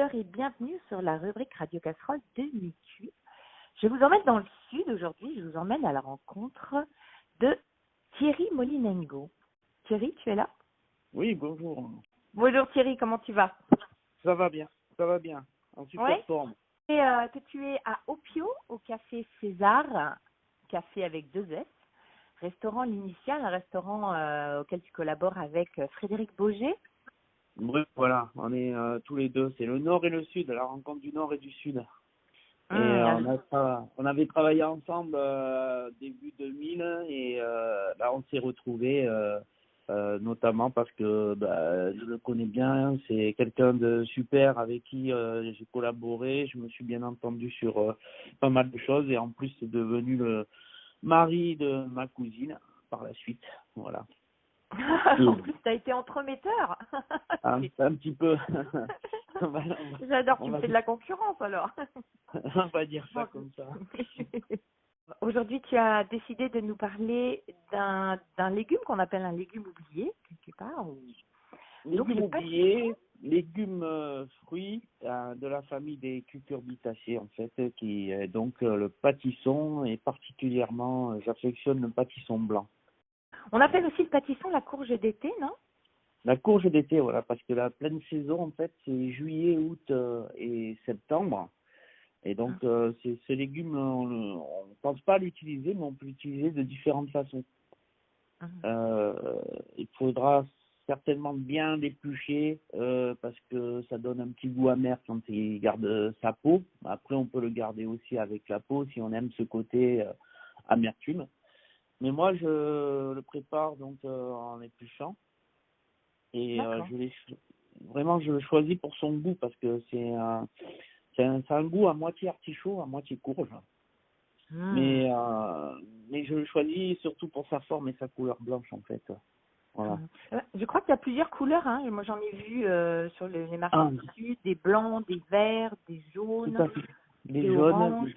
auditeurs et bienvenue sur la rubrique Radio Casserole de Mi-Cuit. Je vous emmène dans le sud aujourd'hui, je vous emmène à la rencontre de Thierry Molinengo. Thierry, tu es là? Oui, bonjour. Bonjour Thierry, comment tu vas? Ça va bien, en super forme. Et que tu es à Opio, au Café César, café avec 2 S, restaurant L'Initiale, un restaurant auquel tu collabores avec Frédéric Boger. Oui, voilà, on est tous les deux, c'est le nord et le sud, la rencontre du nord et du sud. Et on avait travaillé ensemble début 2000 et là on s'est retrouvés notamment parce que je le connais bien, c'est quelqu'un de super avec qui j'ai collaboré, je me suis bien entendu sur pas mal de choses et en plus c'est devenu le mari de ma cousine par la suite, voilà. En plus, tu as été entremetteur. Un petit peu. J'adore, tu me fais de la concurrence alors. On va dire ça comme ça. Aujourd'hui, tu as décidé de nous parler d'un légume qu'on appelle un légume oublié, quelque part. Légumes oubliés, légumes fruits de la famille des cucurbitacées en fait, qui est donc le pâtisson et particulièrement j'affectionne le pâtisson blanc. On appelle aussi le pâtisson la courge d'été, non? La courge d'été, voilà, parce que la pleine saison en fait c'est juillet, août et septembre. Et donc ce légume, on ne pense pas l'utiliser, mais on peut l'utiliser de différentes façons. Il faudra certainement bien l'éplucher parce que ça donne un petit goût amer quand il garde sa peau. Après, on peut le garder aussi avec la peau si on aime ce côté amertume. Mais moi, je le prépare donc en épluchant et je le choisis pour son goût parce que c'est un goût à moitié artichaut, à moitié courge. Mais je le choisis surtout pour sa forme et sa couleur blanche en fait. Voilà. Je crois qu'il y a plusieurs couleurs. Hein. Moi, j'en ai vu sur les marchés du Sud, des blancs, des verts, des jaunes, tout à fait. Des jaunes, oranges.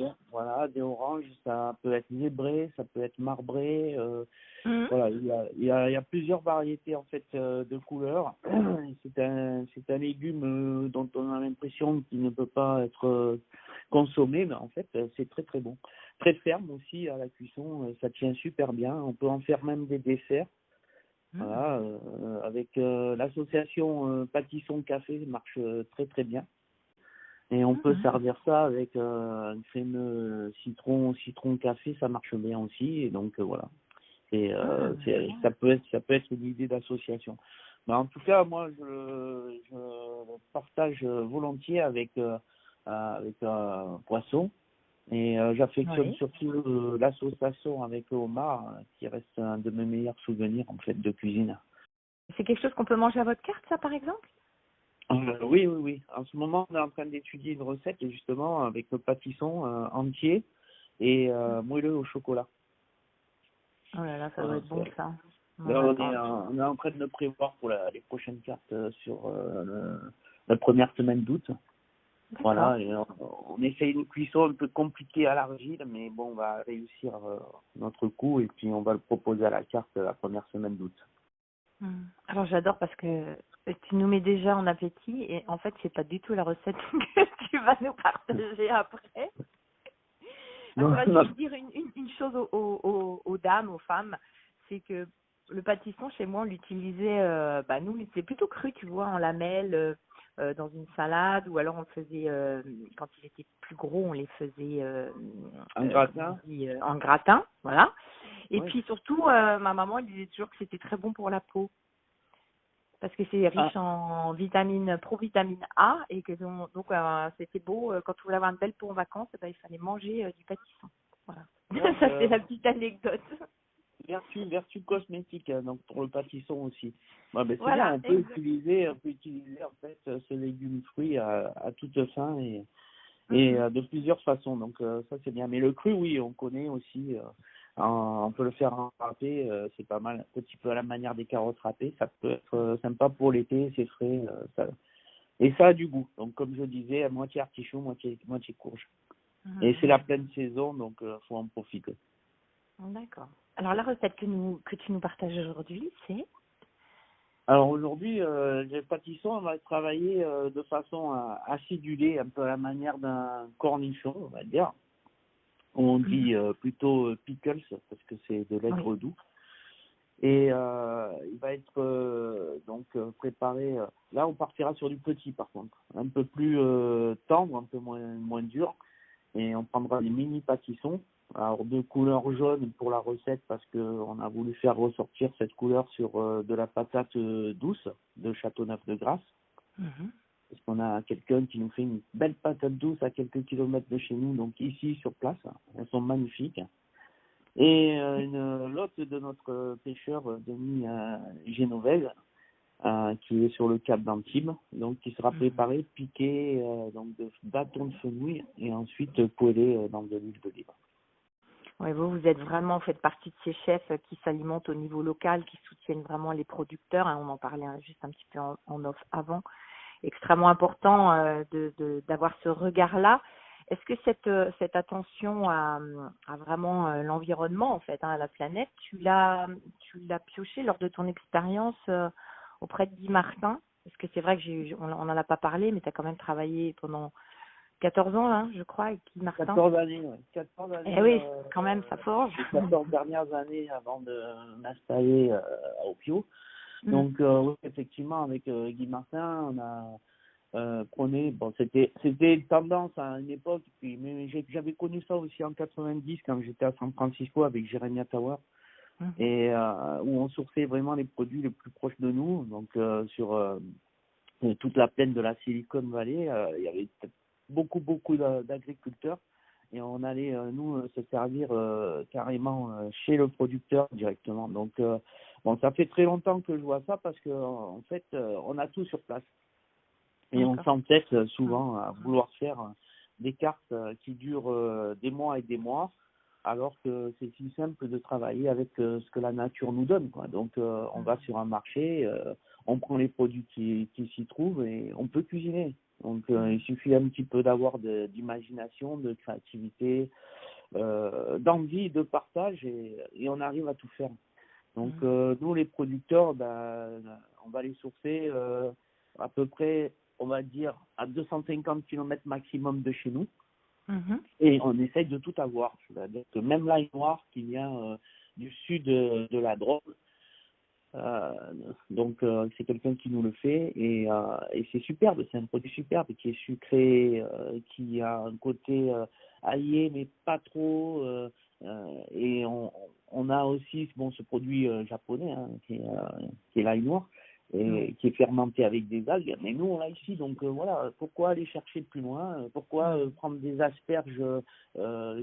Des oranges. Ça peut être zébré, ça peut être marbré. Voilà, il y a plusieurs variétés en fait de couleurs. C'est un légume dont on a l'impression qu'il ne peut pas être consommé, mais en fait c'est très très bon. Très ferme aussi à la cuisson, ça tient super bien. On peut en faire même des desserts. Voilà, avec l'association pâtisson café marche très très bien. Et on peut servir ça avec une crème citron café, ça marche bien aussi. Et donc voilà. Et ça peut être une idée d'association. Mais en tout cas, moi je partage volontiers avec un poisson. Et j'affectionne surtout l'association avec le homard, qui reste un de mes meilleurs souvenirs en fait de cuisine. C'est quelque chose qu'on peut manger à votre carte, ça, par exemple? Oui. En ce moment, on est en train d'étudier une recette, justement, avec le pâtisson entier et moelleux au chocolat. Oh là là, ça doit être bon, ça. Là, on est en train de le prévoir pour les prochaines cartes sur la première semaine d'août. Voilà, et on essaye une cuisson un peu compliquée à l'argile, mais bon, on va réussir notre coup et puis on va le proposer à la carte la première semaine d'août. Alors j'adore parce que tu nous mets déjà en appétit et en fait c'est pas du tout la recette que tu vas nous partager après. Alors, je vais juste dire une chose aux dames, aux femmes, c'est que le pâtisson chez moi on l'utilisait, nous c'est plutôt cru, tu vois, en lamelles, dans une salade, ou alors on le faisait quand il était plus gros, on les faisait en gratin, voilà. Et puis surtout, ma maman elle disait toujours que c'était très bon pour la peau. Parce que c'est riche en provitamine A et que donc c'était beau quand tu voulais avoir une belle peau en vacances, il fallait manger du pâtisson. Voilà. Ça c'est la petite anecdote. Vertu cosmétique donc pour le pâtisson aussi. C'est voilà, bien, on peut utiliser en fait ce légume fruit à toute fin et de plusieurs façons. Donc ça c'est bien. Mais le cru, oui, on connaît aussi. On peut le faire en râpé, c'est pas mal, un petit peu à la manière des carottes râpées. Ça peut être sympa pour l'été, c'est frais. Et ça a du goût. Donc comme je disais, à moitié artichaut, moitié courge. Et c'est la pleine saison, donc faut en profiter. D'accord. Alors la recette que tu nous partages aujourd'hui, c'est Alors aujourd'hui, les pâtissons, on va travailler de façon acidulée, un peu à la manière d'un cornichon, on va dire. On dit plutôt pickles parce que c'est de l'aigre doux. Et il va être préparé. Là, on partira sur du petit, par contre, un peu plus tendre, un peu moins dur. Et on prendra des mini pâtissons. Alors de couleur jaune pour la recette parce que on a voulu faire ressortir cette couleur sur de la patate douce de Châteauneuf-de-Grasse. Parce qu'on a quelqu'un qui nous fait une belle patate douce à quelques kilomètres de chez nous, donc ici sur place. Elles sont magnifiques. Et une lotte de notre pêcheur Denis Génovelle, qui est sur le cap d'Antibes, donc qui sera préparé, piqué donc de bâtons de fenouil et ensuite poêlé dans de l'huile d'olive. Ouais, vous êtes vraiment, faites partie de ces chefs qui s'alimentent au niveau local, qui soutiennent vraiment les producteurs. Hein, on en parlait juste un petit peu en off avant. Extrêmement important d'avoir ce regard-là. Est-ce que cette attention à vraiment l'environnement, en fait, hein, à la planète, tu l'as pioché lors de ton expérience auprès de Guy Martin? Parce que c'est vrai que on n'en a pas parlé, mais tu as quand même travaillé pendant 14 ans, là, je crois, avec Guy Martin. 14 années, oui. 14 années. Eh oui, quand même, ça forge. Les 14 dernières années avant de m'installer à Opio. Donc, oui, effectivement, avec Guy Martin, on a prôné, bon, c'était une tendance à une époque, puis, mais j'avais connu ça aussi en 90 quand j'étais à San Francisco avec Jeremy Tower, et où on sourçait vraiment les produits les plus proches de nous. Donc, sur toute la plaine de la Silicon Valley, il y avait beaucoup d'agriculteurs et on allait nous se servir carrément chez le producteur directement. Donc bon, ça fait très longtemps que je vois ça parce que en fait on a tout sur place et on s'entête souvent à vouloir faire des cartes qui durent des mois et des mois alors que c'est si simple de travailler avec ce que la nature nous donne, quoi. Donc on va sur un marché, on prend les produits qui s'y trouvent et on peut cuisiner. Donc il suffit un petit peu d'avoir d'imagination, de créativité, d'envie, de partage et on arrive à tout faire. Donc nous les producteurs, on va les sourcer à peu près, on va dire, à 250 km maximum de chez nous. Et on essaye de tout avoir. C'est-à-dire que même l'ail noir qui vient du sud de la Drôme, donc c'est quelqu'un qui nous le fait et c'est superbe, c'est un produit superbe qui est sucré, qui a un côté aillé mais pas trop et on a aussi ce produit japonais hein, qui est l'ail noir et qui est fermenté avec des algues, mais nous on l'a ici, donc voilà, pourquoi aller chercher plus loin, pourquoi prendre des asperges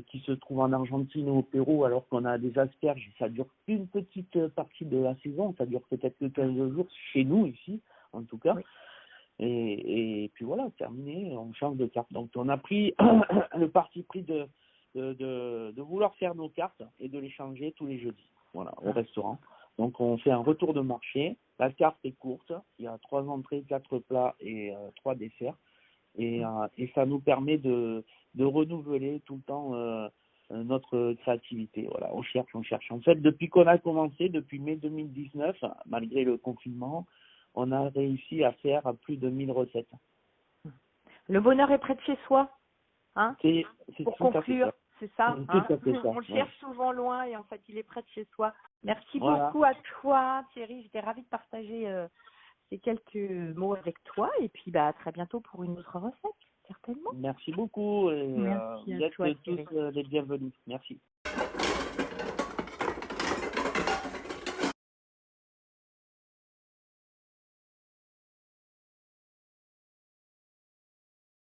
qui se trouvent en Argentine ou au Pérou alors qu'on a des asperges, ça dure une petite partie de la saison, ça dure peut-être que 15 jours chez nous ici en tout cas, et puis voilà, terminé, on change de carte. Donc on a pris le parti pris de vouloir faire nos cartes et de les changer tous les jeudis, voilà, au restaurant. Donc on fait un retour de marché, la carte est courte, il y a 3 entrées, 4 plats et 3 desserts, et ça nous permet de renouveler tout le temps notre créativité. Voilà, on cherche. En fait, depuis qu'on a commencé, depuis mai 2019, malgré le confinement, on a réussi à faire plus de 1000 recettes. Le bonheur est près de chez soi, hein? C'est pour conclure, c'est ça, hein? On le cherche ouais. souvent loin et en fait il est près de chez soi. Merci beaucoup à toi Thierry, j'étais ravie de partager ces quelques mots avec toi et puis à très bientôt pour une autre recette, certainement. Merci beaucoup et Merci vous êtes toi, tous les bienvenus. Merci.